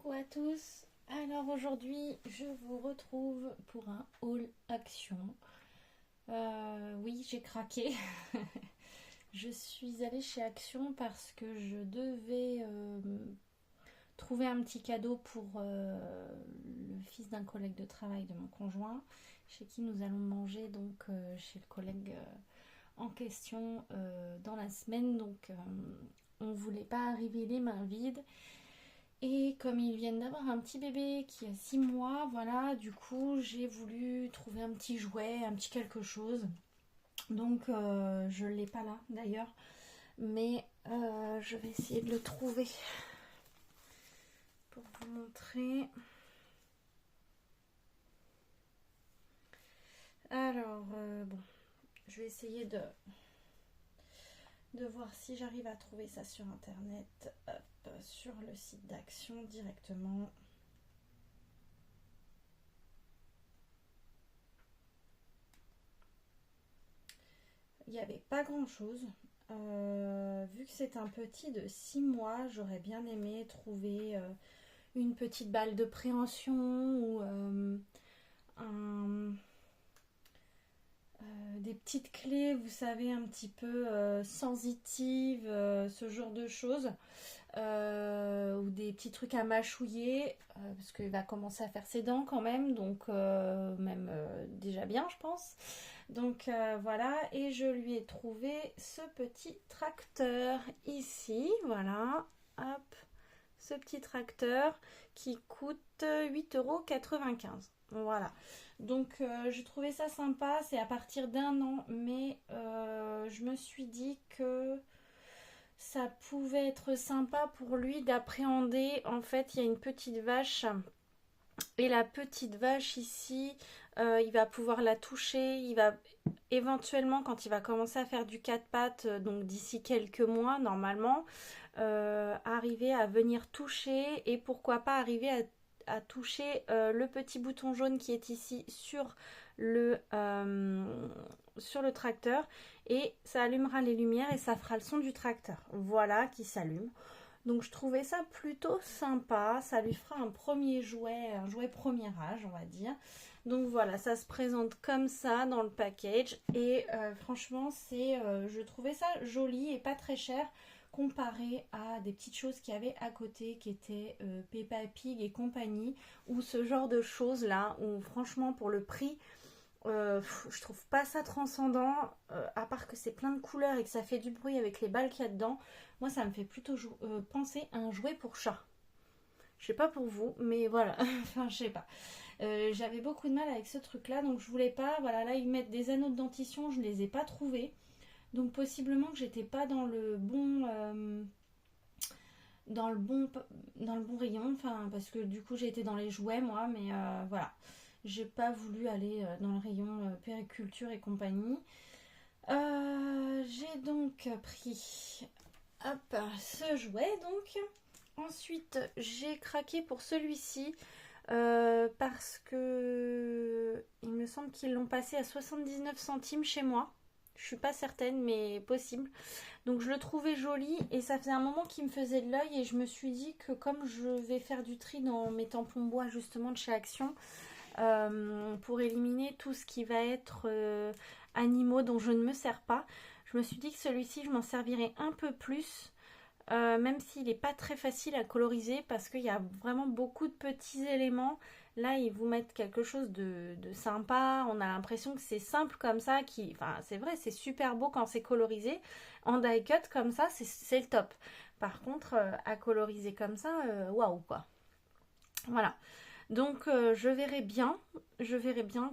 Coucou à tous. Alors aujourd'hui, je vous retrouve pour un haul action. Oui, j'ai craqué. Je suis allée chez Action parce que je devais trouver un petit cadeau pour le fils d'un collègue de travail de mon conjoint, chez qui nous allons manger donc chez le collègue en question dans la semaine. Donc on ne voulait pas arriver les mains vides. Et comme ils viennent d'avoir un petit bébé qui a 6 mois, voilà, du coup j'ai voulu trouver un petit jouet, un petit quelque chose. Donc je ne l'ai pas là d'ailleurs, mais je vais essayer de le trouver pour vous montrer. Alors bon, je vais essayer de voir si j'arrive à trouver ça sur internet. Hop, sur le site d'Action directement. Il n'y avait pas grand chose. Vu que c'est un petit de 6 mois, j'aurais bien aimé trouver une petite balle de préhension ou un, des petites clés, vous savez, un petit peu sensitives, ce genre de choses. Ou des petits trucs à mâchouiller, parce qu'il va commencer à faire ses dents quand même, donc même déjà bien, je pense. Donc voilà, et je lui ai trouvé ce petit tracteur ici, voilà, hop, ce petit tracteur qui coûte 8,95 €. Voilà, donc j'ai trouvé ça sympa, c'est à partir d'1 an, mais je me suis dit que ça pouvait être sympa pour lui d'appréhender. En fait, il y a une petite vache et la petite vache ici, il va pouvoir la toucher. Il va éventuellement, quand il va commencer à faire du quatre pattes, donc d'ici quelques mois normalement, arriver à venir toucher et pourquoi pas arriver à toucher le petit bouton jaune qui est ici le, euh, sur le tracteur et ça allumera les lumières et ça fera le son du tracteur. Voilà qui s'allume. Donc je trouvais ça plutôt sympa, ça lui fera un jouet premier âge on va dire. Donc voilà, ça se présente comme ça dans le package et franchement je trouvais ça joli et pas très cher comparé à des petites choses qu'il y avait à côté qui étaient Peppa Pig et compagnie ou ce genre de choses là où franchement pour le prix je trouve pas ça transcendant, à part que c'est plein de couleurs et que ça fait du bruit avec les balles qu'il y a dedans. Moi, ça me fait plutôt penser à un jouet pour chat. Je sais pas pour vous, mais voilà. Enfin, je sais pas. J'avais beaucoup de mal avec ce truc-là, donc je voulais pas. Voilà, là, ils mettent des anneaux de dentition, je ne les ai pas trouvés. Donc, possiblement que j'étais pas dans le bon, dans le bon rayon. Enfin, parce que du coup, j'ai été dans les jouets, moi, mais voilà. J'ai pas voulu aller dans le rayon périculture et compagnie. J'ai donc pris hop, ce jouet donc. Ensuite, j'ai craqué pour celui-ci parce que il me semble qu'ils l'ont passé à 79 centimes chez moi. Je suis pas certaine, mais possible. Donc je le trouvais joli et ça faisait un moment qu'il me faisait de l'œil et je me suis dit que comme je vais faire du tri dans mes tampons bois justement de chez Action, pour éliminer tout ce qui va être animaux dont je ne me sers pas. Je me suis dit que celui-ci, je m'en servirais un peu plus, même s'il n'est pas très facile à coloriser parce qu'il y a vraiment beaucoup de petits éléments. Là, ils vous mettent quelque chose de sympa. On a l'impression que c'est simple comme ça. Enfin, c'est vrai, c'est super beau quand c'est colorisé. En die cut comme ça, c'est le top. Par contre, à coloriser comme ça, waouh quoi. Voilà. Donc je verrai bien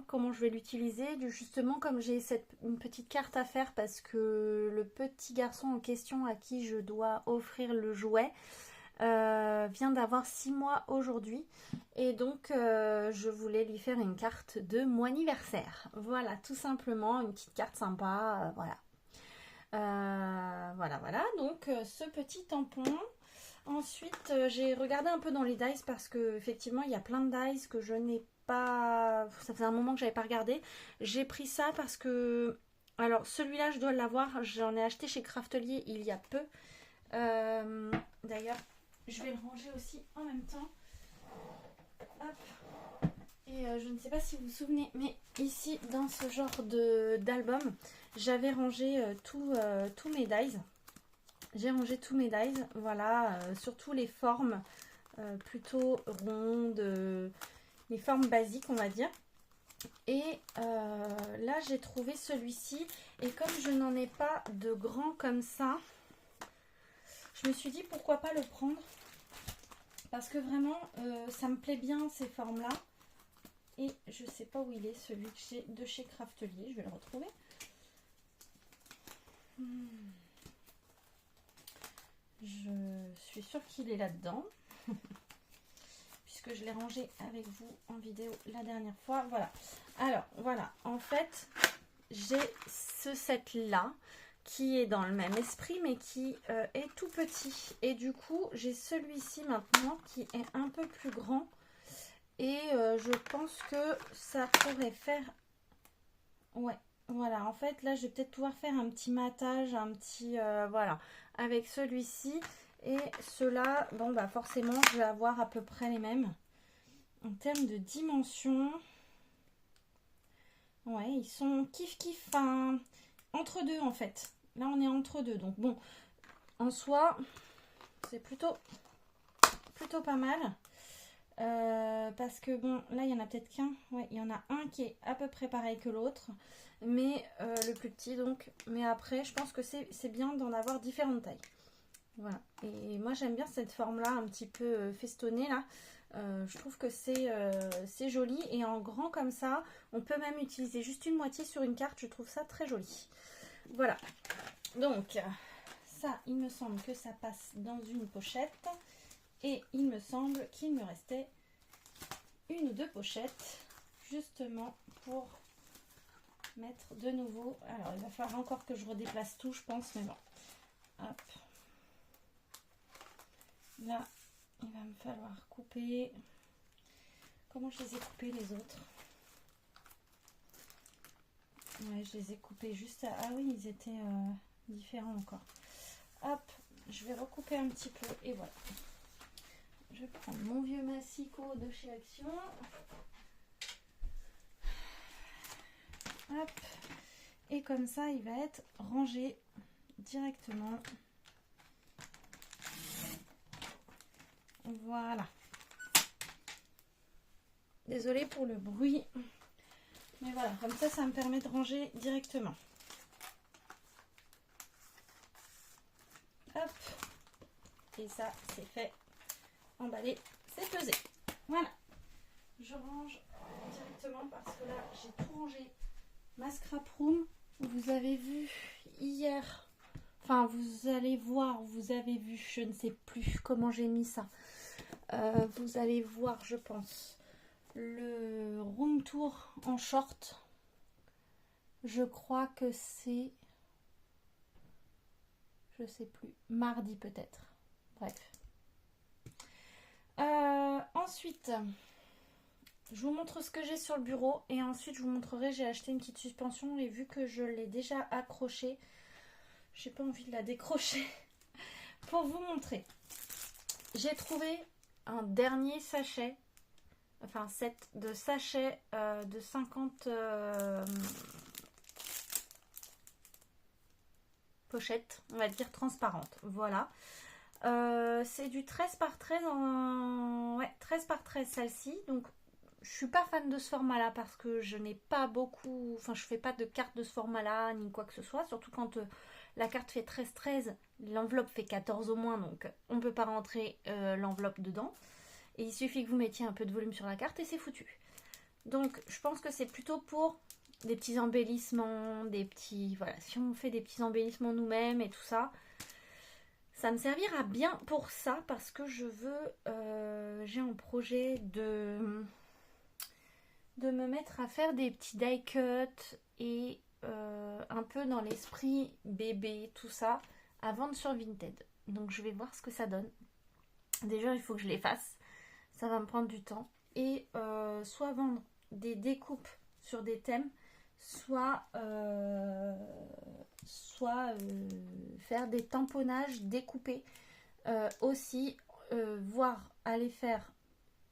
comment je vais l'utiliser. Justement, comme j'ai une petite carte à faire parce que le petit garçon en question à qui je dois offrir le jouet vient d'avoir 6 mois aujourd'hui. Et donc je voulais lui faire une carte de mon anniversaire. Voilà, tout simplement, une petite carte sympa. Voilà. Voilà. Donc ce petit tampon. Ensuite, j'ai regardé un peu dans les dice parce que effectivement, il y a plein de dice que je n'ai pas. Ça faisait un moment que j'avais pas regardé. J'ai pris ça parce que. Alors, celui-là, je dois l'avoir. J'en ai acheté chez Craftelier il y a peu. D'ailleurs, je vais le ranger aussi en même temps. Hop. Et je ne sais pas si vous vous souvenez, mais ici, dans ce genre d'album, j'avais rangé tous mes dies. J'ai rangé tous mes dies, voilà, surtout les formes plutôt rondes, les formes basiques, on va dire. Et là, j'ai trouvé celui-ci. Et comme je n'en ai pas de grand comme ça, je me suis dit pourquoi pas le prendre. Parce que vraiment, ça me plaît bien ces formes-là. Et je sais pas où il est, celui que j'ai de chez Craftelier. Je vais le retrouver. Je suis sûre qu'il est là-dedans. Puisque je l'ai rangé avec vous en vidéo la dernière fois. Voilà. Alors, voilà. En fait, j'ai ce set-là qui est dans le même esprit, mais qui est tout petit. Et du coup, j'ai celui-ci maintenant qui est un peu plus grand. Et je pense que ça pourrait faire... Ouais, voilà. En fait, là, je vais peut-être pouvoir faire un petit matage, un petit... voilà, avec celui-ci. Et ceux-là, bon, bah forcément, je vais avoir à peu près les mêmes. En termes de dimension, ouais, ils sont kiff-kiff, enfin, entre deux en fait. Là, on est entre deux. Donc bon, en soi, c'est plutôt pas mal. Parce que bon, là, il y en a peut-être qu'un. Ouais, il y en a un qui est à peu près pareil que l'autre. Mais le plus petit, donc. Mais après, je pense que c'est bien d'en avoir différentes tailles. Voilà. Et moi, j'aime bien cette forme-là, un petit peu festonnée, là. Je trouve que c'est joli. Et en grand comme ça, on peut même utiliser juste une moitié sur une carte. Je trouve ça très joli. Voilà. Donc, ça, il me semble que ça passe dans une pochette. Et il me semble qu'il me restait une ou deux pochettes, justement, pour mettre de nouveau. Alors, il va falloir encore que je redéplace tout, je pense, mais bon. Hop. Là, il va me falloir couper. Comment je les ai coupés, les autres? Ouais, je les ai coupés juste à... Ah oui, ils étaient différents encore. Hop, je vais recouper un petit peu et voilà. Je vais prendre mon vieux massicot de chez Action. Hop. Et comme ça, il va être rangé directement. Voilà. Désolée pour le bruit. Mais voilà, comme ça me permet de ranger directement. Hop. Et ça, c'est fait. Emballé, c'est pesé. Voilà. Je range directement parce que là, j'ai tout rangé. Ma scrap room, vous avez vu hier, enfin vous allez voir, vous avez vu, je ne sais plus comment j'ai mis ça. Vous allez voir, je pense, le room tour en short. Je crois que c'est, je sais plus, mardi peut-être. Bref. Ensuite, je vous montre ce que j'ai sur le bureau et ensuite je vous montrerai, j'ai acheté une petite suspension et vu que je l'ai déjà accrochée, j'ai pas envie de la décrocher pour vous montrer. J'ai trouvé un dernier sachet, enfin set de sachets de 50 pochettes, on va dire transparentes. Voilà. C'est du 13 par 13 en... Ouais, 13 par 13 celle-ci. Donc je suis pas fan de ce format-là parce que je n'ai pas beaucoup... Enfin, je fais pas de carte de ce format-là ni quoi que ce soit. Surtout quand la carte fait 13-13, l'enveloppe fait 14 au moins. Donc, on peut pas rentrer l'enveloppe dedans. Et il suffit que vous mettiez un peu de volume sur la carte et c'est foutu. Donc, je pense que c'est plutôt pour des petits embellissements, des petits... Voilà, si on fait des petits embellissements nous-mêmes et tout ça... Ça me servira bien pour ça parce que je veux... j'ai en projet de me mettre à faire des petits die cuts et un peu dans l'esprit bébé, tout ça, à vendre sur Vinted. Donc je vais voir ce que ça donne. Déjà, il faut que je les fasse. Ça va me prendre du temps. Et soit vendre des découpes sur des thèmes, soit faire des tamponnages découpés. Aussi, voire aller faire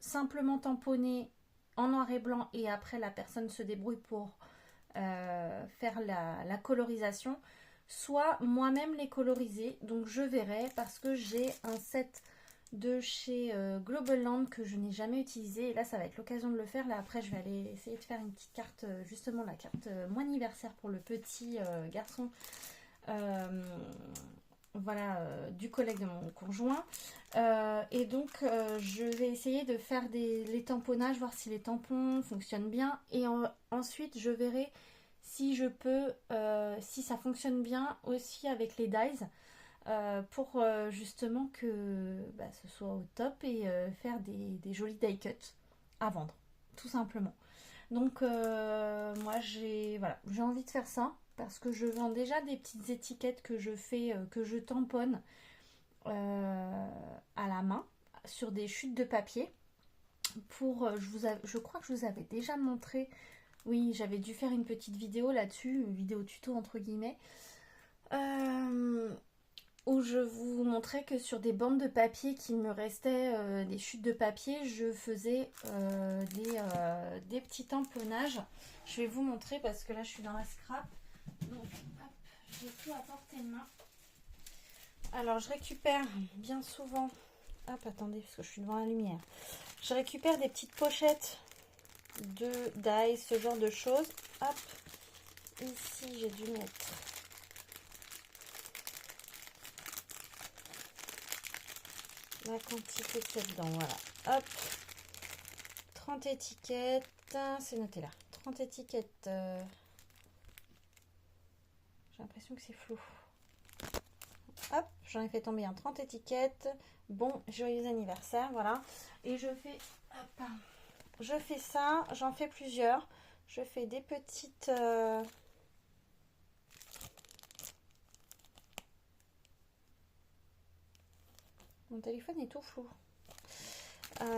simplement tamponner en noir et blanc et après la personne se débrouille pour faire la colorisation, soit moi-même les coloriser. Donc je verrai, parce que j'ai un set de chez Global Land que je n'ai jamais utilisé, et là ça va être l'occasion de le faire. Là après je vais aller essayer de faire une petite carte, justement la carte mon anniversaire pour le petit garçon, voilà, du collègue de mon conjoint. Et donc je vais essayer de faire les tamponnages, voir si les tampons fonctionnent bien, et ensuite je verrai si je peux, si ça fonctionne bien aussi avec les dies, pour justement que ce soit au top, et faire des jolis die cuts à vendre, tout simplement. Donc moi voilà, j'ai envie de faire ça, parce que je vends déjà des petites étiquettes que je fais, que je tamponne à la main sur des chutes de papier. Pour, je crois que je vous avais déjà montré, oui, j'avais dû faire une petite vidéo là-dessus, une vidéo tuto entre guillemets, où je vous montrais que sur des bandes de papier qu'il me restait, des chutes de papier, je faisais des petits tamponnages. Je vais vous montrer, parce que là je suis dans la scrap, donc hop, j'ai tout à portée de main. Alors je récupère bien souvent, hop, attendez parce que je suis devant la lumière, je récupère des petites pochettes de die, ce genre de choses. Hop, ici j'ai dû mettre la quantité qu'il y a dedans, voilà, hop, 30 étiquettes, c'est noté là, 30 étiquettes, j'ai l'impression que c'est flou. Hop, j'en ai fait tomber un 30 étiquettes. Bon, joyeux anniversaire, voilà. Et je fais, hop, je fais ça, j'en fais plusieurs. Je fais des petites... Mon téléphone est tout flou.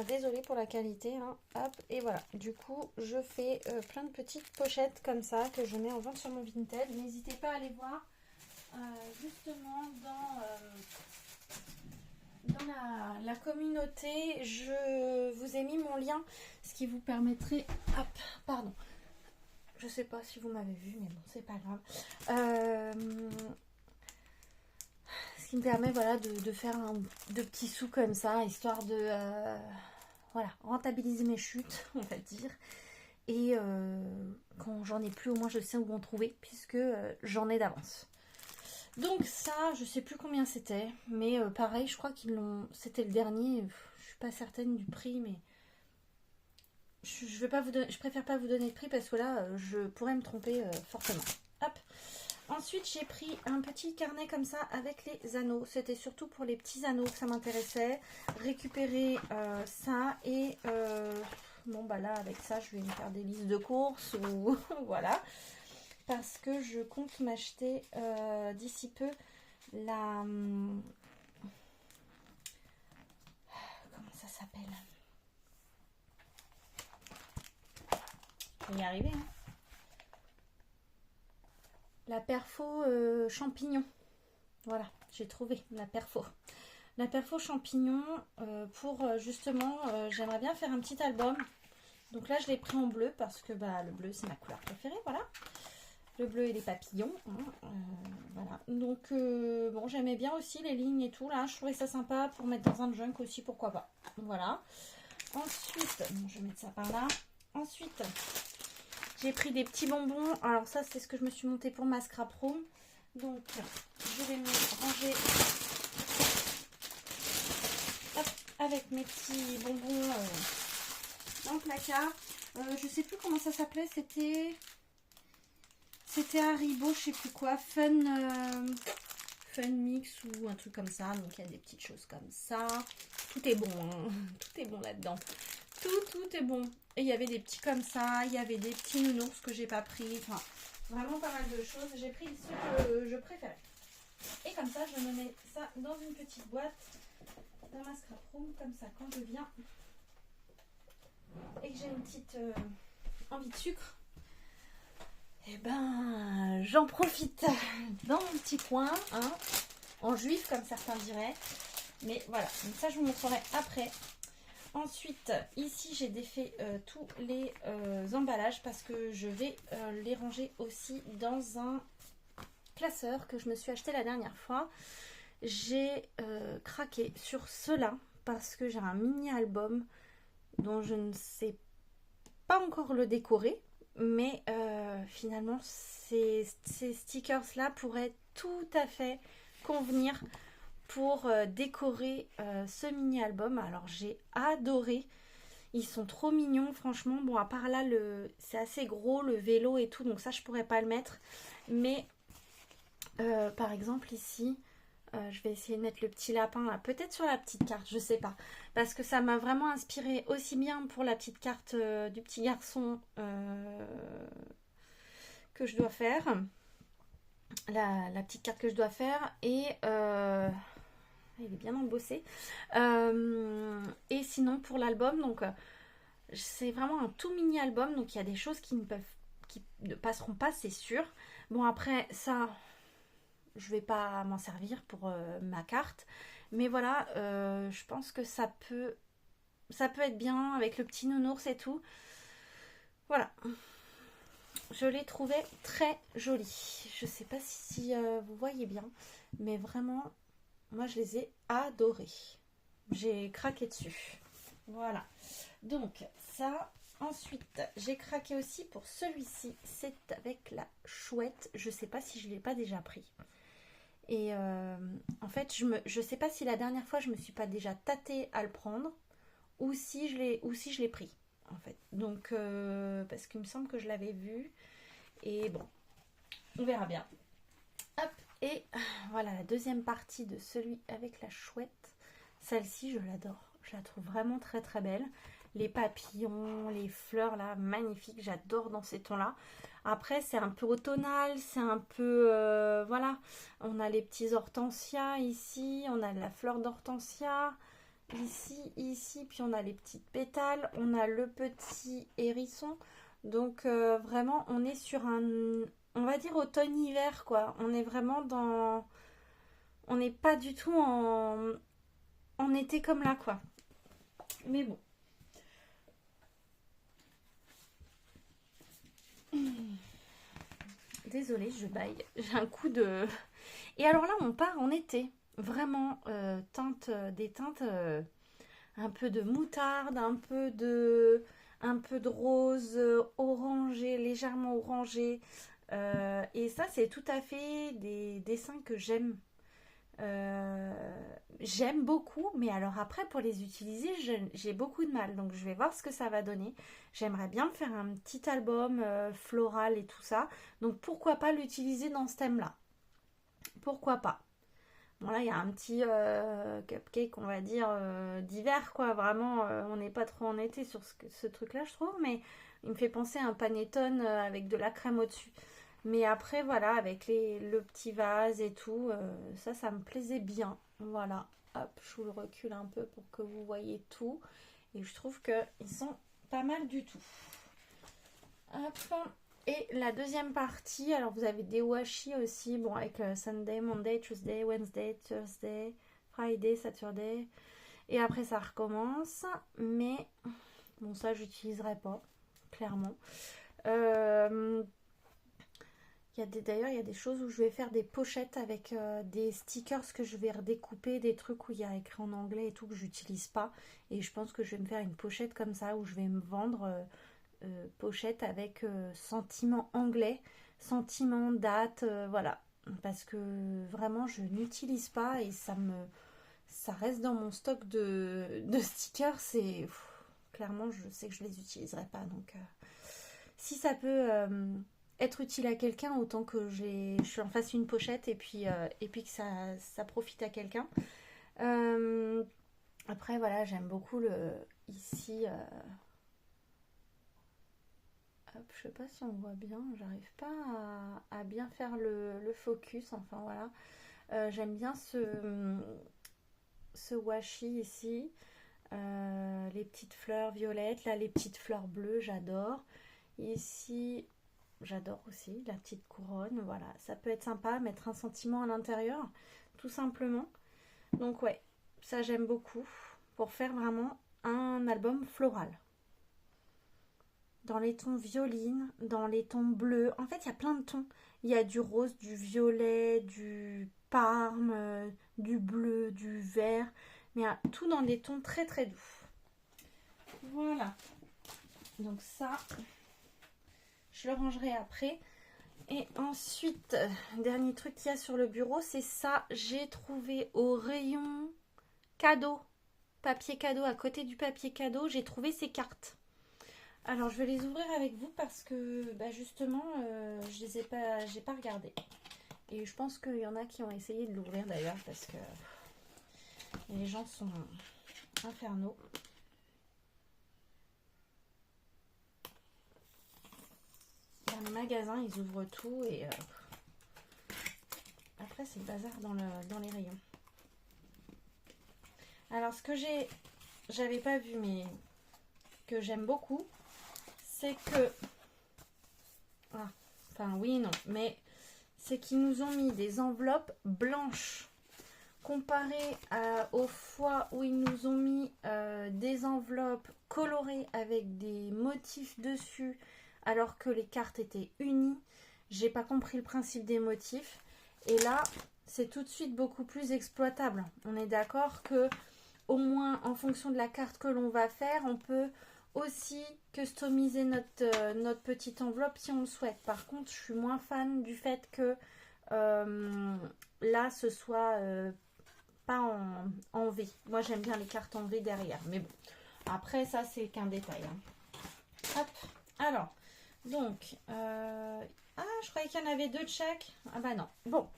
Désolée pour la qualité, hein. Hop, et voilà. Du coup, je fais plein de petites pochettes comme ça que je mets en vente sur mon Vinted. N'hésitez pas à aller voir. Justement dans la communauté, je vous ai mis mon lien, ce qui vous permettrait, hop, pardon, je sais pas si vous m'avez vu, mais bon, c'est pas grave, ce qui me permet, voilà, de faire de petits sous comme ça, histoire de voilà, rentabiliser mes chutes, on va dire. Et quand j'en ai plus, au moins je sais où en trouver, puisque j'en ai d'avance. Donc ça, je sais plus combien c'était, mais pareil, je crois qu'ils l'ont... C'était le dernier, je suis pas certaine du prix, mais je vais pas vous donner, je préfère pas vous donner le prix, parce que là, je pourrais me tromper fortement. Hop. Ensuite, j'ai pris un petit carnet comme ça avec les anneaux. C'était surtout pour les petits anneaux que ça m'intéressait. Récupérer ça, et bon bah là, avec ça, je vais me faire des listes de courses ou voilà. Parce que je compte m'acheter d'ici peu la... comment ça s'appelle? Je vais y arriver, hein. La perfo champignon. Voilà, j'ai trouvé la perfo. La perfo champignon pour justement, j'aimerais bien faire un petit album. Donc là, je l'ai pris en bleu parce que bah, le bleu, c'est ma couleur préférée, voilà. Le bleu et les papillons, hein, voilà. Donc bon, j'aimais bien aussi les lignes et tout, là, je trouvais ça sympa pour mettre dans un junk aussi, pourquoi pas. Voilà. Ensuite, bon, je vais mettre ça par là. Ensuite, j'ai pris des petits bonbons. Alors ça, c'est ce que je me suis monté pour ma scrap room. Donc, je vais me ranger hop, avec mes petits bonbons dans le placard. Je sais plus comment ça s'appelait, c'était Haribo, je sais plus quoi, Fun Mix ou un truc comme ça. Donc il y a des petites choses comme ça. Tout est bon, hein. Tout est bon là-dedans. Tout est bon. Et il y avait des petits comme ça, il y avait des petits nounours que j'ai pas pris. Enfin, vraiment pas mal de choses. J'ai pris ceux que je préférais. Et comme ça, je me mets ça dans une petite boîte dans ma scrap room, comme ça, quand je viens et que j'ai une petite envie de sucre, et ben j'en profite dans mon petit coin, hein, en juif comme certains diraient. Mais voilà, donc ça je vous montrerai après. Ensuite, ici j'ai défait tous les emballages parce que je vais les ranger aussi dans un classeur que je me suis acheté la dernière fois. J'ai craqué sur cela parce que j'ai un mini album dont je ne sais pas encore le décorer, mais finalement ces stickers là pourraient tout à fait convenir pour décorer ce mini album. Alors j'ai adoré, ils sont trop mignons franchement. Bon, à part là c'est assez gros le vélo et tout, donc ça je pourrais pas le mettre, mais par exemple ici je vais essayer de mettre le petit lapin là, peut-être sur la petite carte, je sais pas, parce que ça m'a vraiment inspiré aussi bien pour la petite carte du petit garçon que je dois faire, la petite carte que je dois faire, et il est bien embossé, et sinon pour l'album, donc c'est vraiment un tout mini album, donc il y a des choses qui ne passeront pas, c'est sûr. Bon, après ça je vais pas m'en servir pour ma carte, mais voilà, je pense que ça peut être bien avec le petit nounours et tout. Voilà, je l'ai trouvé très joli. Je sais pas si vous voyez bien, mais vraiment moi je les ai adorés, j'ai craqué dessus. Voilà, donc ça. Ensuite, j'ai craqué aussi pour celui-ci, c'est avec la chouette. Je sais pas si je l'ai pas déjà pris. Et en fait, je sais pas si la dernière fois je me suis pas déjà tâtée à le prendre ou si je l'ai pris en fait. Donc parce qu'il me semble que je l'avais vu, et bon, on verra bien. Hop, et voilà la deuxième partie de celui avec la chouette. Celle-ci, je l'adore. Je la trouve vraiment très très belle. Les papillons, les fleurs là, magnifiques. J'adore dans ces tons-là. Après, c'est un peu automnal, c'est un peu... voilà, on a les petits hortensias ici, on a la fleur d'hortensia ici, puis on a les petites pétales, on a le petit hérisson. Donc vraiment, on est sur un... on va dire automne-hiver, quoi. On est vraiment dans... on n'est pas du tout en été comme là, quoi. Mais bon. Désolée, je baille. J'ai un coup de... Et alors là, on part en été. Vraiment, des teintes un peu de moutarde, un peu de rose orangé, légèrement orangé. Et ça, c'est tout à fait des dessins que j'aime. J'aime beaucoup, mais alors après pour les utiliser j'ai beaucoup de mal, donc je vais voir ce que ça va donner. J'aimerais bien me faire un petit album floral et tout ça, donc pourquoi pas l'utiliser dans ce thème là, pourquoi pas. Bon, là il y a un petit cupcake, on va dire d'hiver, quoi, vraiment on n'est pas trop en été sur ce truc là, je trouve, mais il me fait penser à un panettone avec de la crème au dessus. Mais après, voilà, avec le petit vase et tout, ça me plaisait bien. Voilà, hop, je vous le recule un peu pour que vous voyez tout. Et je trouve qu'ils sont pas mal du tout. Hop. Et la deuxième partie, alors vous avez des washi aussi, bon, avec Sunday, Monday, Tuesday, Wednesday, Thursday, Friday, Saturday. Et après, ça recommence. Mais, bon, ça, j'utiliserai pas, clairement. D'ailleurs, il y a des choses où je vais faire des pochettes avec des stickers que je vais redécouper, des trucs où il y a écrit en anglais et tout que j'utilise pas. Et je pense que je vais me faire une pochette comme ça où je vais me vendre pochette avec sentiment anglais, sentiment date, voilà. Parce que vraiment, je n'utilise pas et ça reste dans mon stock de stickers. Et clairement, je sais que je les utiliserai pas. Donc, si ça peut être utile à quelqu'un, autant que je en fasse une pochette et puis que ça profite à quelqu'un. Après, voilà, j'aime beaucoup ici. Hop, je sais pas si on voit bien, j'arrive pas à bien faire le focus. Enfin voilà, j'aime bien ce washi ici. Les petites fleurs violettes, là les petites fleurs bleues, j'adore. Ici, j'adore aussi la petite couronne, voilà, ça peut être sympa, mettre un sentiment à l'intérieur, tout simplement. Donc ouais, ça j'aime beaucoup, pour faire vraiment un album floral. Dans les tons violines, dans les tons bleus. En fait, il y a plein de tons. Il y a du rose, du violet, du parme, du bleu, du vert. Mais il y a tout dans des tons très très doux. Voilà. Donc ça, je le rangerai après. Et ensuite, dernier truc qu'il y a sur le bureau, c'est ça. J'ai trouvé au rayon cadeau, papier cadeau, à côté du papier cadeau, j'ai trouvé ces cartes. Alors, je vais les ouvrir avec vous parce que, bah, justement, je les ai pas, j'ai pas regardé. Et je pense qu'il y en a qui ont essayé de l'ouvrir d'ailleurs parce que les gens sont infernaux. Dans les magasins, ils ouvrent tout et après, c'est le bazar dans les rayons. Alors, ce que j'avais pas vu, mais que j'aime beaucoup, c'est que... Ah, enfin, oui, non, mais c'est qu'ils nous ont mis des enveloppes blanches. Comparé aux fois où ils nous ont mis des enveloppes colorées avec des motifs dessus, alors que les cartes étaient unies. J'ai pas compris le principe des motifs. Et là, c'est tout de suite beaucoup plus exploitable. On est d'accord que, au moins, en fonction de la carte que l'on va faire, on peut aussi customiser notre petite enveloppe si on le souhaite. Par contre, je suis moins fan du fait que là, ce soit pas en V. Moi, j'aime bien les cartes en V derrière. Mais bon, après, ça, c'est qu'un détail. Hein. Hop, alors, donc, je croyais qu'il y en avait deux de chaque. Ah bah non. Bon,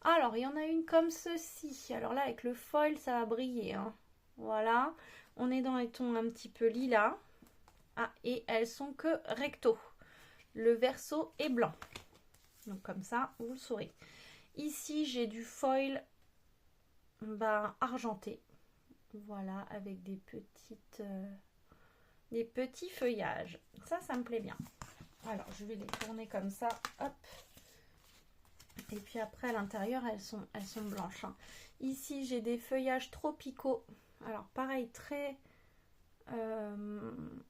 alors, il y en a une comme ceci. Alors là, avec le foil, ça va briller. Hein. Voilà, on est dans les tons un petit peu lilas. Ah, et elles sont que recto. Le verso est blanc. Donc comme ça, vous le saurez. Ici, j'ai du foil argenté. Voilà, avec des petits feuillages. Ça me plaît bien. Alors, je vais les tourner comme ça. Hop. Et puis après, à l'intérieur, elles sont blanches. Hein. Ici, j'ai des feuillages tropicaux. Alors, pareil, très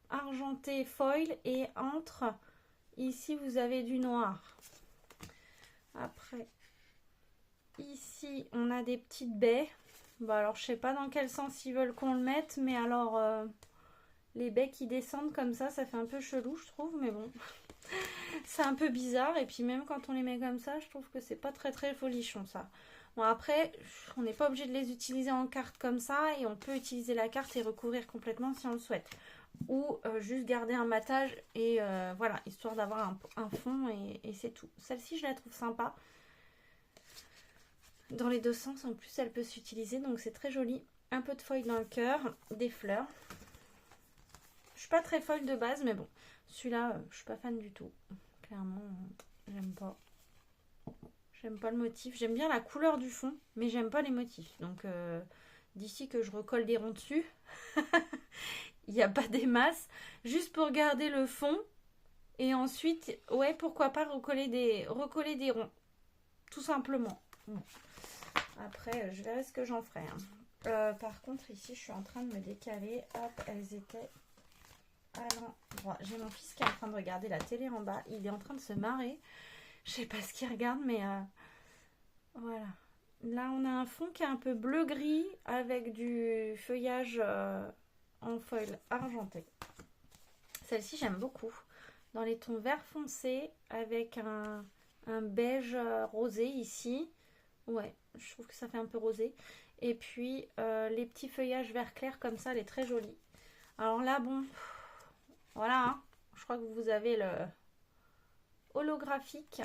argenté foil. Et entre, ici, vous avez du noir. Après, ici, on a des petites baies. Bon, alors, je sais pas dans quel sens ils veulent qu'on le mette. Mais alors, les baies qui descendent comme ça fait un peu chelou, je trouve. Mais bon... C'est un peu bizarre et puis même quand on les met comme ça, je trouve que c'est pas très très folichon ça. Bon après, on n'est pas obligé de les utiliser en carte comme ça et on peut utiliser la carte et recouvrir complètement si on le souhaite. Ou juste garder un matage et voilà, histoire d'avoir un fond et c'est tout. Celle-ci je la trouve sympa. Dans les deux sens en plus elle peut s'utiliser donc c'est très joli. Un peu de foil dans le cœur, des fleurs. Je suis pas très foil de base mais bon. Celui-là, je suis pas fan du tout. Clairement, j'aime pas. J'aime pas le motif. J'aime bien la couleur du fond, mais j'aime pas les motifs. Donc, d'ici que je recolle des ronds dessus, il n'y a pas des masses. Juste pour garder le fond. Et ensuite, ouais, pourquoi pas recoller des ronds. Tout simplement. Bon. Après, je verrai ce que j'en ferai. Hein. Par contre, ici, je suis en train de me décaler. Hop, elles étaient... à l'endroit. J'ai mon fils qui est en train de regarder la télé en bas. Il est en train de se marrer. Je sais pas ce qu'il regarde, mais voilà. Là, on a un fond qui est un peu bleu-gris avec du feuillage en foil argenté. Celle-ci, j'aime beaucoup. Dans les tons vert foncé avec un beige rosé ici. Ouais, je trouve que ça fait un peu rosé. Et puis, les petits feuillages vert clair comme ça, elle est très jolie. Alors là, bon... Voilà, hein. Je crois que vous avez le holographique.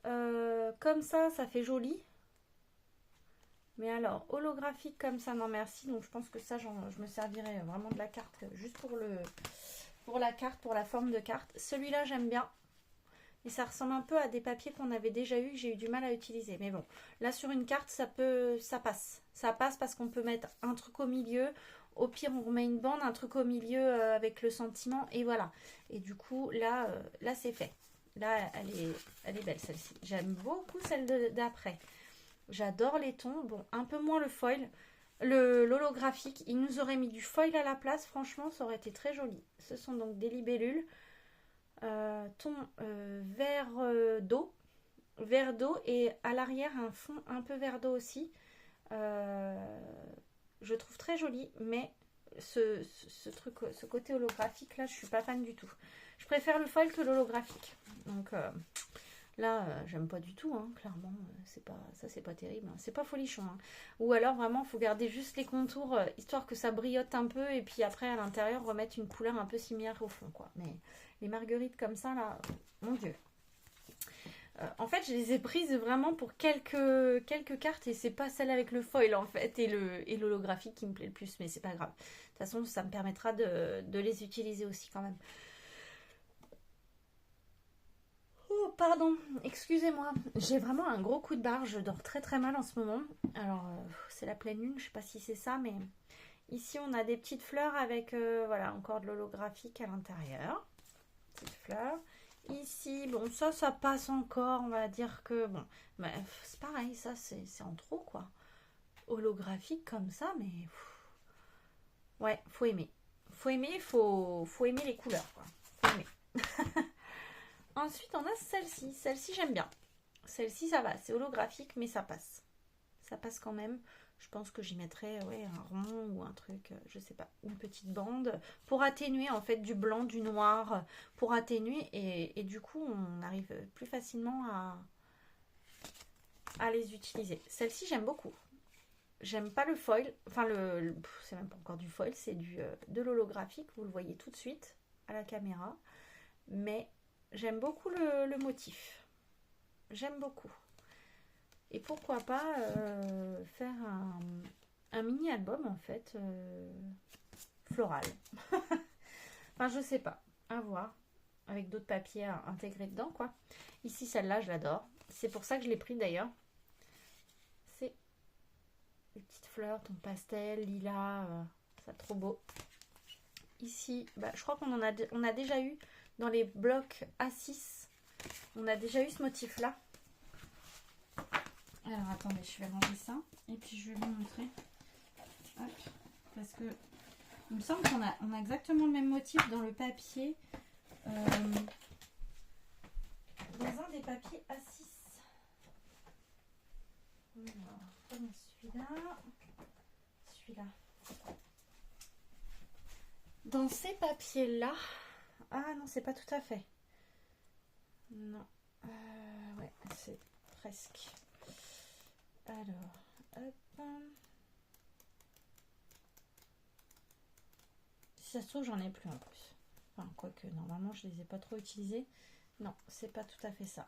Comme ça fait joli. Mais alors, holographique comme ça, non merci. Donc je pense que ça, je me servirai vraiment de la carte juste pour la carte, pour la forme de carte. Celui-là, j'aime bien. Et ça ressemble un peu à des papiers qu'on avait déjà eu, que j'ai eu du mal à utiliser. Mais bon, là sur une carte, ça passe. Ça passe parce qu'on peut mettre un truc au milieu. Au pire, on remet une bande, un truc au milieu avec le sentiment. Et voilà. Et du coup, là c'est fait. Là, elle est belle celle-ci. J'aime beaucoup celle d'après. J'adore les tons. Bon, un peu moins le foil. l'holographique, il nous aurait mis du foil à la place, franchement ça aurait été très joli. Ce sont donc des libellules, ton vert d'eau et à l'arrière un fond un peu vert d'eau aussi. Je trouve très joli, mais ce truc, ce côté holographique là, je suis pas fan du tout. Je préfère le foil que l'holographique. Donc là, j'aime pas du tout, hein, clairement. C'est pas terrible. Hein. C'est pas folichon. Hein. Ou alors vraiment, faut garder juste les contours, histoire que ça brillote un peu, et puis après à l'intérieur remettre une couleur un peu similaire au fond, quoi. Mais les marguerites comme ça là, mon Dieu. En fait, je les ai prises vraiment pour quelques cartes et c'est pas celle avec le foil en fait et l'holographique qui me plaît le plus, mais c'est pas grave. De toute façon, ça me permettra de les utiliser aussi quand même. Oh, pardon, excusez-moi. J'ai vraiment un gros coup de barre, je dors très très mal en ce moment. Alors, c'est la pleine lune, je sais pas si c'est ça, mais ici on a des petites fleurs avec, voilà, encore de l'holographique à l'intérieur. Petites fleurs. Ici, bon, ça passe encore, on va dire que, bon, mais c'est pareil, ça, c'est en trop, quoi. Holographique comme ça, mais, ouais, faut aimer. Faut aimer les couleurs, quoi. Faut aimer. Ensuite, on a celle-ci. Celle-ci, j'aime bien. Celle-ci, ça va, c'est holographique, mais ça passe. Ça passe quand même. Je pense que j'y mettrais ouais, un rond ou un truc, je sais pas, une petite bande pour atténuer en fait du blanc, du noir, pour atténuer et du coup on arrive plus facilement à les utiliser. Celle-ci j'aime beaucoup. J'aime pas le foil, enfin c'est même pas encore du foil, c'est de l'holographique, vous le voyez tout de suite à la caméra, mais j'aime beaucoup le motif. J'aime beaucoup. Et pourquoi pas faire un mini-album en fait floral. Enfin je sais pas, à voir. Avec d'autres papiers à intégrer dedans quoi. Ici celle-là je l'adore. C'est pour ça que je l'ai pris d'ailleurs. C'est des petites fleurs, ton pastel, lilas, ça trop beau. Ici, bah, je crois qu'on on a déjà eu dans les blocs A6. On a déjà eu ce motif là. Alors attendez, je vais ranger ça et puis je vais vous montrer. Hop, parce que il me semble qu'on a exactement le même motif dans le papier, dans un des papiers A6. Alors, comme celui-là. Dans ces papiers là, ah non, c'est pas tout à fait. Non, ouais, c'est presque. Alors, hop. Si ça se trouve, j'en ai plus en plus. Enfin, quoique, normalement, je les ai pas trop utilisés. Non, c'est pas tout à fait ça.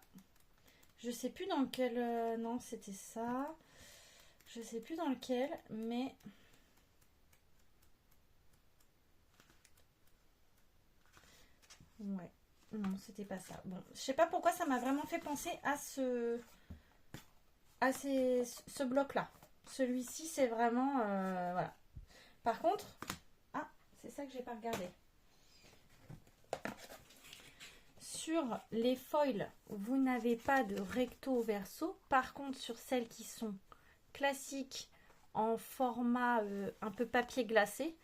Je sais plus dans lequel... non, c'était ça. Je sais plus dans lequel, mais... Ouais. Non, c'était pas ça. Bon, je sais pas pourquoi ça m'a vraiment fait penser à ce bloc-là. Celui-ci, c'est vraiment... voilà. Par contre... Ah, c'est ça que j'ai pas regardé. Sur les foils, vous n'avez pas de recto verso. Par contre, sur celles qui sont classiques en format un peu papier glacé,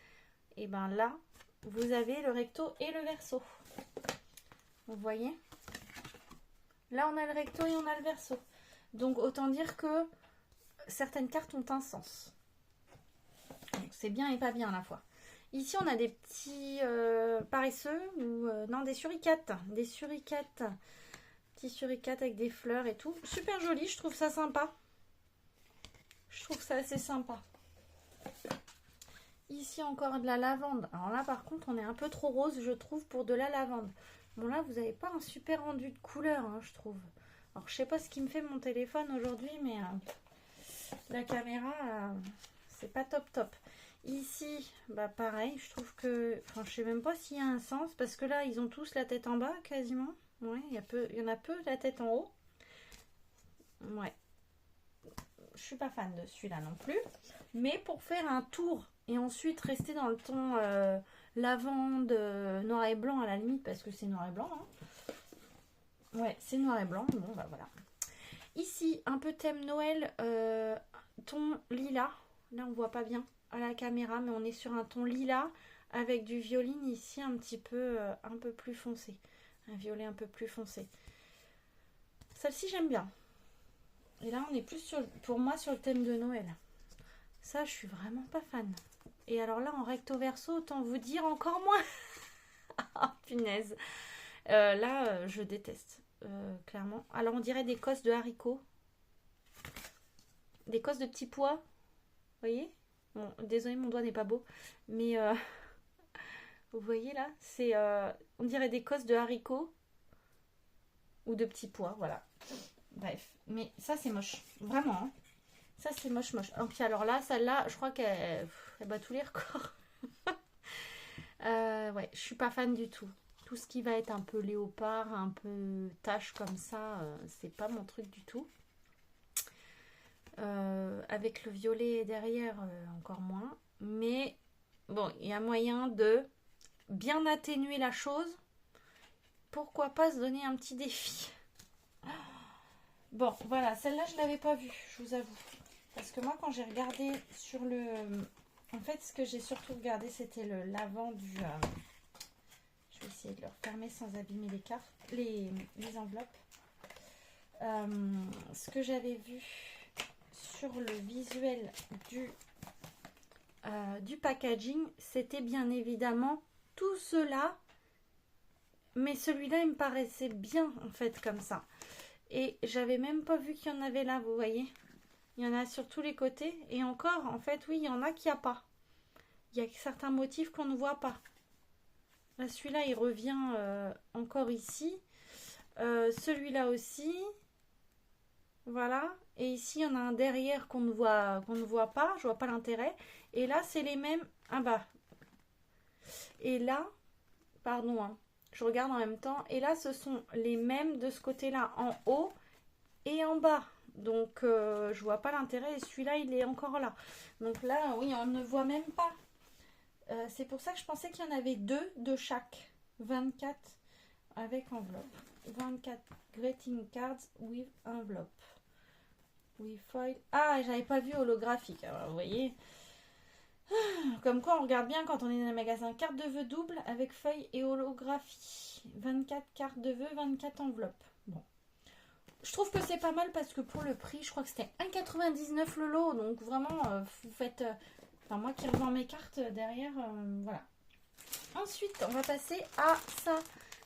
et ben là, vous avez le recto et le verso. Vous voyez? Là, on a le recto et on a le verso. Donc, autant dire que certaines cartes ont un sens. C'est bien et pas bien à la fois. Ici, on a des petits paresseux, ou non, des suricates. Des suricates. Petits suricates avec des fleurs et tout. Super joli, je trouve ça sympa. Je trouve ça assez sympa. Ici, encore de la lavande. Alors là, par contre, on est un peu trop rose, je trouve, pour de la lavande. Bon, là, vous n'avez pas un super rendu de couleur, hein, je trouve. Alors, je sais pas ce qui me fait mon téléphone aujourd'hui, mais la caméra, c'est pas top top. Ici, bah pareil, je trouve que... Enfin, je sais même pas s'il y a un sens, parce que là, ils ont tous la tête en bas, quasiment. Ouais, il y en a peu la tête en haut. Ouais. Je suis pas fan de celui-là non plus. Mais pour faire un tour et ensuite rester dans le ton lavande, noir et blanc à la limite, parce que c'est noir et blanc. Hein. Ouais, c'est noir et blanc. Bon, bah voilà. Ici, un peu thème Noël, ton lilas. Là, on voit pas bien à la caméra, mais on est sur un ton lilas avec du violine ici un peu plus foncé. Un violet un peu plus foncé. Celle-ci, j'aime bien. Et là, on est plus pour moi sur le thème de Noël. Ça, je suis vraiment pas fan. Et alors là, en recto verso, autant vous dire encore moins. Ah, punaise. Là, je déteste, clairement. Alors, on dirait des cosses de haricots. Des cosses de petits pois. Vous voyez? Bon, désolé, mon doigt n'est pas beau. Mais vous voyez là, on dirait des cosses de haricots ou de petits pois, voilà. Bref, mais ça c'est moche, vraiment. Hein. Ça c'est moche. Et puis alors là, celle-là, je crois qu'elle bat tous les records. Ouais, je suis pas fan du tout. Tout ce qui va être un peu léopard, un peu tache comme ça, c'est pas mon truc du tout. Avec le violet derrière, encore moins. Mais bon, il y a moyen de bien atténuer la chose. Pourquoi pas se donner un petit défi. Bon, voilà, celle-là, je ne l'avais pas vue, je vous avoue. Parce que moi, quand j'ai regardé sur le... En fait, ce que j'ai surtout regardé, c'était l'avant du... Je vais essayer de le refermer sans abîmer les cartes, les enveloppes. Ce que j'avais vu sur le visuel du packaging, c'était bien évidemment tout cela. Mais celui-là, il me paraissait bien, en fait, comme ça. Et j'avais même pas vu qu'il y en avait là, vous voyez. Il y en a sur tous les côtés. Et encore, en fait, oui, il y en a qu'il n'y a pas. Il y a certains motifs qu'on ne voit pas. Là, celui-là, il revient encore ici. Celui-là aussi. Voilà. Et ici, il y en a un derrière qu'on ne voit pas. Je vois pas l'intérêt. Et là, c'est les mêmes. Ah bah. Et là, pardon, hein. Je regarde en même temps. Et là, ce sont les mêmes de ce côté-là, en haut et en bas. Donc, je vois pas l'intérêt. Et celui-là, il est encore là. Donc là, oui, on ne voit même pas. C'est pour ça que je pensais qu'il y en avait 2 de chaque. 24 avec enveloppe. 24 greeting cards with envelope. With foil. Ah, j'avais pas vu holographique. Alors, vous voyez. Comme quoi on regarde bien quand on est dans un magasin. Carte de vœux double avec feuille et holographie. 24 cartes de vœux, 24 enveloppes. Bon. Je trouve que c'est pas mal parce que pour le prix, je crois que c'était 1,99 le lot. Donc vraiment, vous faites... Enfin, moi qui revends mes cartes derrière, voilà. Ensuite, on va passer à ça.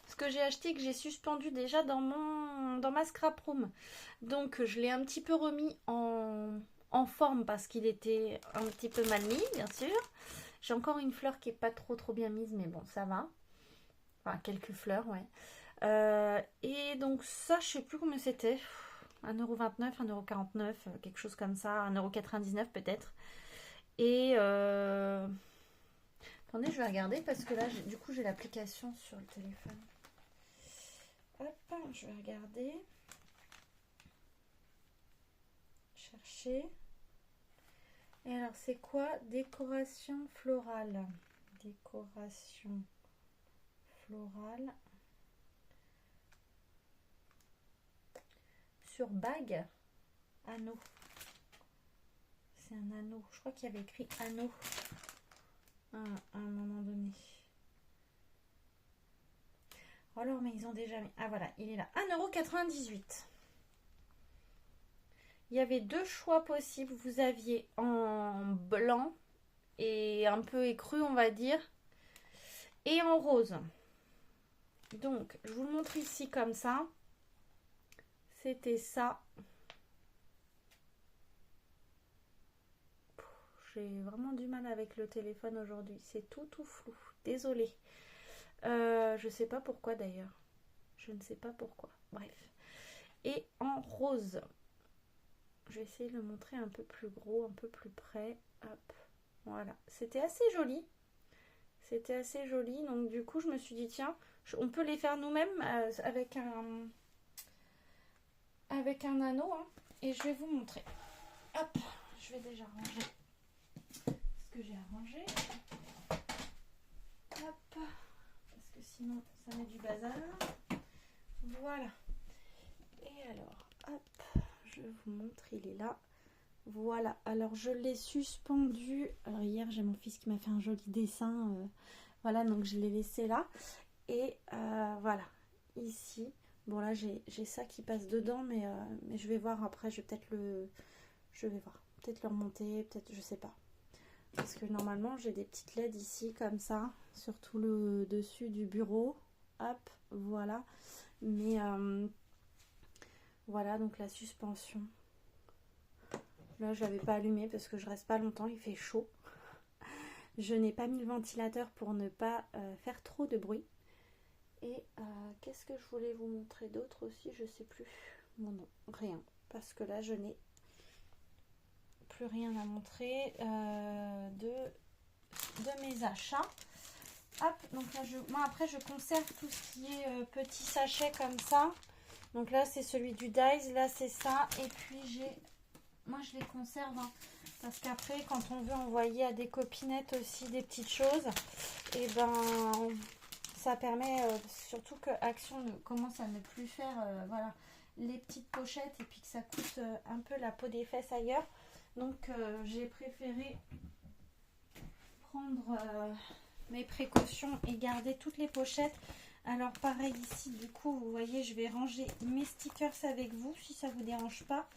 Ce que j'ai acheté, que j'ai suspendu déjà dans ma scrap room. Donc, je l'ai un petit peu remis en forme parce qu'il était un petit peu mal mis, bien sûr. J'ai encore une fleur qui est pas trop bien mise, mais bon, ça va. Enfin, quelques fleurs, ouais. Et donc ça, je sais plus combien c'était. 1,29 €, 1,49 €, quelque chose comme ça. 1,99 € peut-être. Et... Attendez, je vais regarder parce que là, du coup, j'ai l'application sur le téléphone. Hop, je vais regarder. Chercher. Et alors, c'est quoi? Décoration florale. Décoration florale. Sur bague. Anneau. C'est un anneau. Je crois qu'il y avait écrit anneau à un moment donné. Alors, mais ils ont déjà mis... Ah voilà, il est là. 1,98 €. Il y avait 2 choix possibles. Vous aviez en blanc et un peu écru, on va dire. Et en rose. Donc, je vous le montre ici comme ça. C'était ça. J'ai vraiment du mal avec le téléphone aujourd'hui. C'est tout flou. Désolée. Je sais pas pourquoi d'ailleurs. Je ne sais pas pourquoi. Bref. Et en rose. Je vais essayer de le montrer un peu plus gros, un peu plus près. Hop. Voilà. C'était assez joli. C'était assez joli. Donc du coup, je me suis dit, tiens, on peut les faire nous-mêmes avec un anneau. Hein, et je vais vous montrer. Hop. Je vais déjà ranger ce que j'ai arrangé. Hop. Parce que sinon, ça met du bazar. Voilà. Et alors, hop. Je vous montre, il est là. Voilà, alors je l'ai suspendu. Alors hier j'ai mon fils qui m'a fait un joli dessin. Voilà, donc je l'ai laissé là. Et voilà, ici. Bon là j'ai ça qui passe dedans, mais je vais voir après, je vais peut-être je vais voir. Peut-être le remonter, peut-être, je sais pas. Parce que normalement j'ai des petites LED ici comme ça, sur tout le dessus du bureau. Hop, voilà. Mais voilà, donc la suspension. Là, je l'avais pas allumé parce que je reste pas longtemps, il fait chaud. Je n'ai pas mis le ventilateur pour ne pas faire trop de bruit. Et qu'est-ce que je voulais vous montrer d'autre aussi, je sais plus. Bon non, rien. Parce que là, je n'ai plus rien à montrer de mes achats. Hop, donc là, moi après, je conserve tout ce qui est petits sachets comme ça. Donc là, c'est celui du Dice, là, c'est ça. Et puis, moi, je les conserve, hein, parce qu'après, quand on veut envoyer à des copinettes aussi des petites choses, et ben, ça permet, surtout que Action commence à ne plus faire, voilà, les petites pochettes et puis que ça coûte un peu la peau des fesses ailleurs. Donc, j'ai préféré prendre mes précautions et garder toutes les pochettes. Alors, pareil ici, du coup, vous voyez, je vais ranger mes stickers avec vous, si ça vous dérange pas.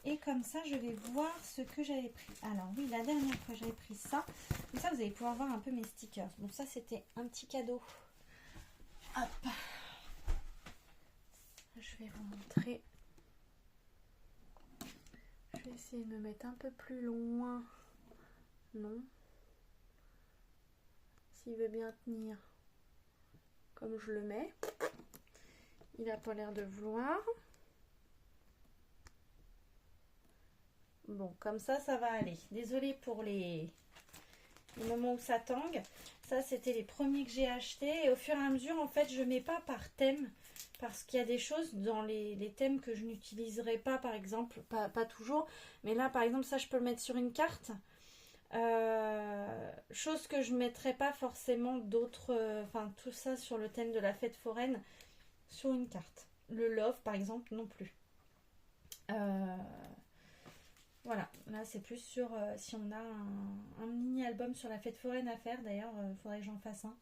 Et comme ça, je vais voir ce que j'avais pris. Alors oui, la dernière fois, j'avais pris ça. Comme ça, vous allez pouvoir voir un peu mes stickers. Donc ça, c'était un petit cadeau. Hop. Je vais vous montrer. Je vais essayer de me mettre un peu plus loin. Non. S'il veut bien tenir comme je le mets. Il n'a pas l'air de vouloir. Bon, comme ça va aller. Désolée pour les moments où ça tangue. Ça, c'était les premiers que j'ai achetés. Et au fur et à mesure, en fait, je ne mets pas par thème. Parce qu'il y a des choses dans les thèmes que je n'utiliserai pas, par exemple. Pas toujours. Mais là, par exemple, ça, je peux le mettre sur une carte. Chose que je ne mettrai pas forcément d'autres... Enfin, tout ça sur le thème de la fête foraine sur une carte. Le love, par exemple, non plus. Voilà, là c'est plus sur si on a un mini-album sur la fête foraine à faire. D'ailleurs, il faudrait que j'en fasse un.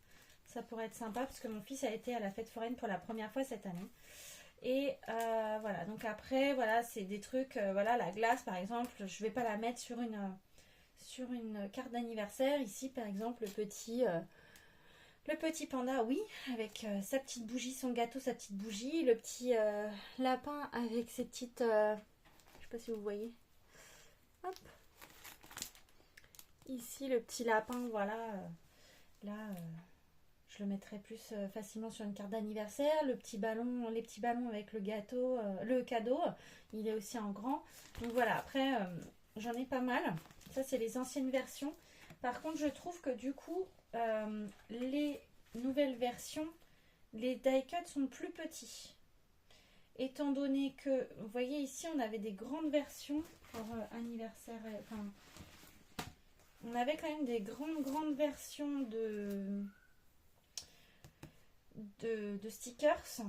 Ça pourrait être sympa parce que mon fils a été à la fête foraine pour la première fois cette année. Et voilà, donc après, voilà, c'est des trucs, voilà, la glace par exemple, je vais pas la mettre sur une carte d'anniversaire. Ici, par exemple, le petit panda, oui, avec sa petite bougie, son gâteau, sa petite bougie. Le petit lapin avec ses petites... je sais pas si vous voyez. Hop. Ici, le petit lapin, voilà. Là, je le mettrai plus facilement sur une carte d'anniversaire. Le petit ballon, les petits ballons avec le gâteau, le cadeau, il est aussi en grand. Donc voilà, après, j'en ai pas mal. Ça, c'est les anciennes versions. Par contre, je trouve que du coup, les nouvelles versions, les die cuts sont plus petits. Étant donné que, vous voyez ici, on avait des grandes versions pour anniversaire. Enfin, on avait quand même des grandes versions de stickers.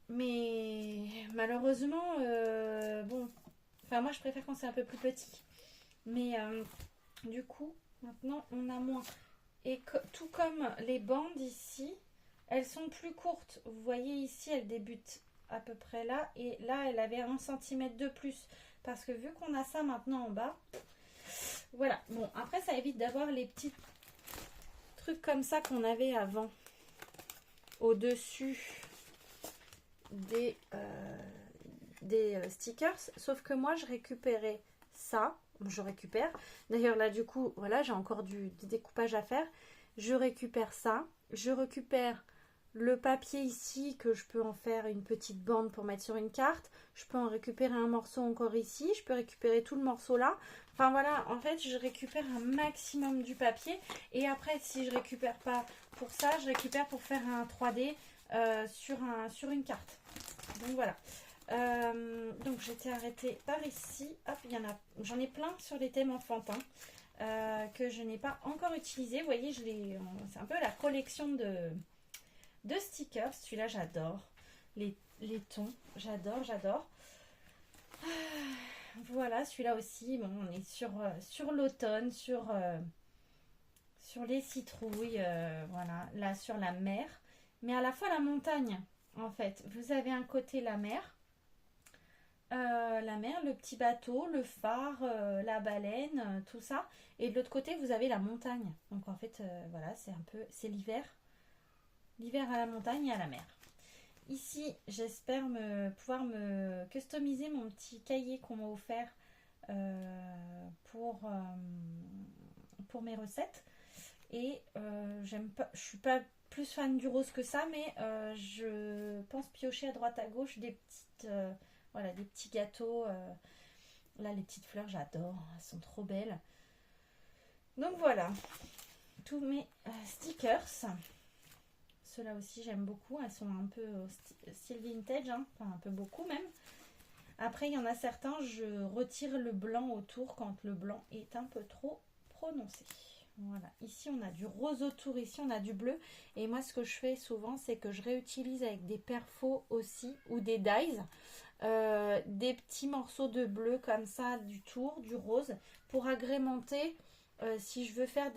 Mais malheureusement, bon, enfin moi je préfère quand c'est un peu plus petit. Mais du coup, maintenant on a moins. Et tout comme les bandes ici, elles sont plus courtes. Vous voyez ici, elles débutent à peu près là. Et là, elle avait 1 cm de plus. Parce que vu qu'on a ça maintenant en bas, voilà. Bon, après, ça évite d'avoir les petits trucs comme ça qu'on avait avant. Au-dessus des stickers. Sauf que moi, je récupérais ça. Je récupère. D'ailleurs, là, du coup, voilà, j'ai encore du découpage à faire. Je récupère ça. Je récupère le papier ici, que je peux en faire une petite bande pour mettre sur une carte. Je peux en récupérer un morceau encore ici. Je peux récupérer tout le morceau là. Enfin, voilà, en fait, je récupère un maximum du papier. Et après, si je récupère pas pour ça, je récupère pour faire un 3D sur une carte. Donc, voilà. Donc j'étais arrêtée par ici. Hop, j'en ai plein sur les thèmes enfantins que je n'ai pas encore utilisé. Vous voyez, c'est un peu la collection de stickers. Celui-là, j'adore. Les tons, j'adore. voilà, celui-là aussi, bon, on est sur l'automne, sur les citrouilles, voilà, là sur la mer, mais à la fois la montagne, en fait. Vous avez un côté la mer, le petit bateau, le phare, la baleine, tout ça. Et de l'autre côté, vous avez la montagne. Donc en fait, voilà, c'est l'hiver à la montagne et à la mer. Ici, j'espère pouvoir me customiser mon petit cahier qu'on m'a offert pour mes recettes. Et j'aime pas, je suis pas plus fan du rose que ça, mais je pense piocher à droite à gauche voilà, des petits gâteaux. Là, les petites fleurs, j'adore, elles sont trop belles. Donc voilà, tous mes stickers. Ceux-là aussi, j'aime beaucoup. Elles sont un peu style vintage, hein, enfin un peu beaucoup même. Après, il y en a certains, je retire le blanc autour quand le blanc est un peu trop prononcé. Voilà, ici on a du rose autour, ici on a du bleu. Et moi, ce que je fais souvent, c'est que je réutilise avec des perfos aussi ou des dies. Des petits morceaux de bleu comme ça, du tour, du rose, pour agrémenter si je veux faire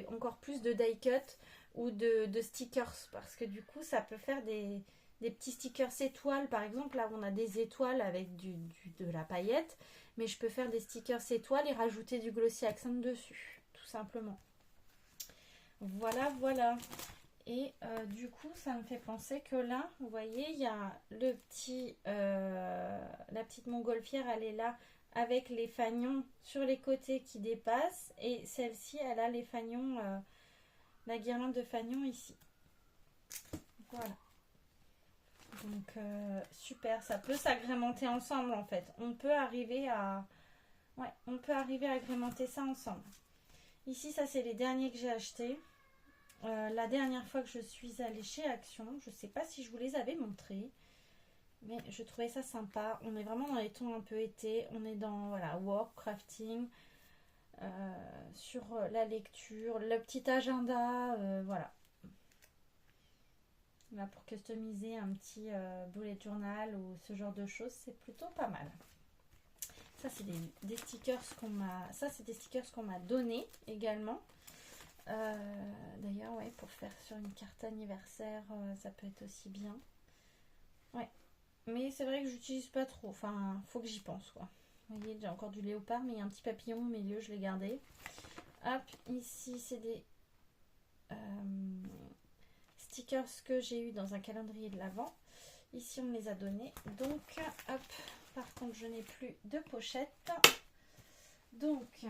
encore plus de die cut ou de stickers, parce que du coup ça peut faire des petits stickers étoiles, par exemple. Là on a des étoiles avec de la paillette, mais je peux faire des stickers étoiles et rajouter du glossy accent dessus, tout simplement. Voilà, voilà. Et du coup, ça me fait penser que là, vous voyez, il y a la petite montgolfière, elle est là avec les fagnons sur les côtés qui dépassent. Et celle-ci, elle a les fagnons, la guirlande de fagnons ici. Voilà. Donc, super, ça peut s'agrémenter ensemble en fait. On peut arriver à agrémenter ça ensemble. Ici, ça, c'est les derniers que j'ai achetés. La dernière fois que je suis allée chez Action, je ne sais pas si je vous les avais montrés, mais je trouvais ça sympa. On est vraiment dans les tons un peu été, on est dans voilà, work, crafting, sur la lecture, le petit agenda, voilà. Là, pour customiser un petit bullet journal ou ce genre de choses, c'est plutôt pas mal. Ça, c'est des stickers qu'on m'a donné également. D'ailleurs, ouais, pour faire sur une carte anniversaire, ça peut être aussi bien. Ouais, mais c'est vrai que j'utilise pas trop. Enfin, faut que j'y pense, quoi. Vous voyez, j'ai encore du léopard, mais il y a un petit papillon au milieu, je l'ai gardé. Hop, ici, c'est des stickers que j'ai eu dans un calendrier de l'Avent. Ici, on me les a donnés. Donc, hop, par contre, je n'ai plus de pochette. Donc,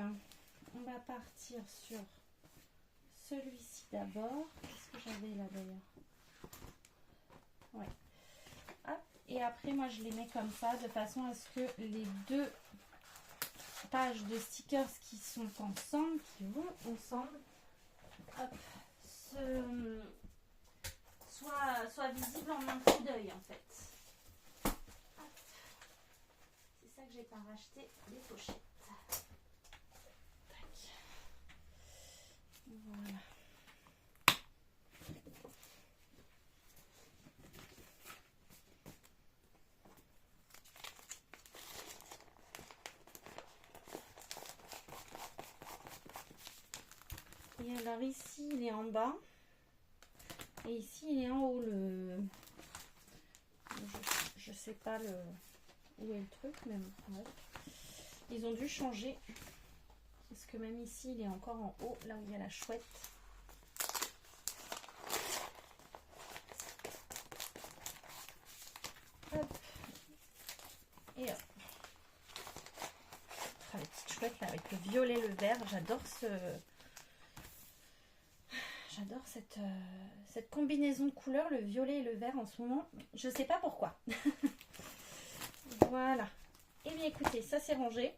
on va partir sur celui-ci d'abord. Qu'est-ce que j'avais là d'ailleurs? Ouais. Hop. Et après, moi, je les mets comme ça, de façon à ce que les deux pages de stickers qui sont ensemble, qui vont ensemble, hop, soient visibles en un coup d'œil, en fait. C'est ça que j'ai pas racheté, les pochettes. Tac. Voilà. Et alors ici, il est en bas. Et ici, il est en haut. Je sais pas où est le truc, mais ouais. Ils ont dû changer. Parce que même ici, il est encore en haut, là où il y a la chouette. Hop. Et hop. Ah, les petites chouettes là, avec le violet et le vert. J'adore cette combinaison de couleurs, le violet et le vert en ce moment. Je sais pas pourquoi. Voilà. Et bien écoutez, ça c'est rangé.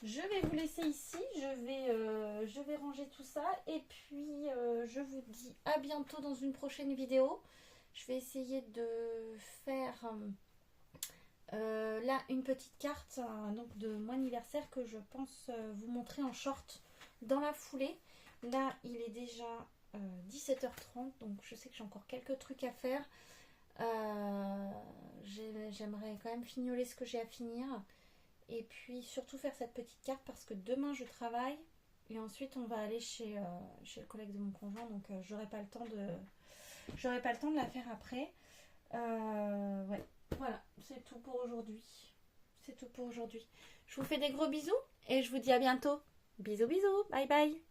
Je vais vous laisser ici. Je vais ranger tout ça. Et puis, je vous dis à bientôt dans une prochaine vidéo. Je vais essayer de faire là une petite carte donc de mon anniversaire que je pense vous montrer en short dans la foulée. Là, il est déjà 17h30, donc je sais que j'ai encore quelques trucs à faire. J'aimerais quand même fignoler ce que j'ai à finir. Et puis surtout faire cette petite carte parce que demain je travaille. Et ensuite on va aller chez le collègue de mon conjoint. Donc j'aurai pas le temps de la faire après. Ouais, voilà, c'est tout pour aujourd'hui. C'est tout pour aujourd'hui. Je vous fais des gros bisous et je vous dis à bientôt. Bisous bisous, bye bye.